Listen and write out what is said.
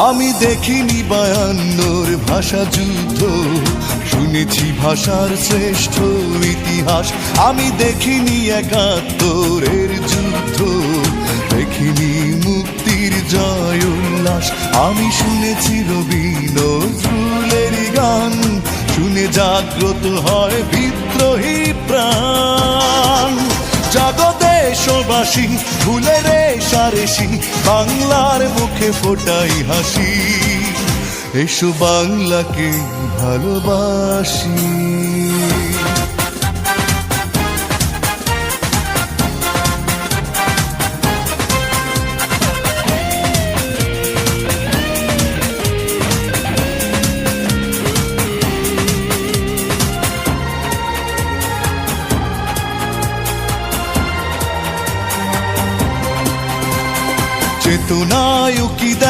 আমি দেখিনি 52 ভাষা যুদ্ধ, শুনেছি ভাষার শ্রেষ্ঠ ইতিহাস। আমি দেখিনি 71 যুদ্ধ, দেখিনি মুক্তির জয় উল্লাস। আমি শুনেছি রবি নজরুলের গান, শুনে জাগ্রত হয় বিদ্রোহী প্রাণ। জাগো দেশবাসী, ভুলে রেশারেশি, বাংলার মুখে ফোটাই হাসি। এসো বাংলাকে ভালোবাসি। চেতনায় কি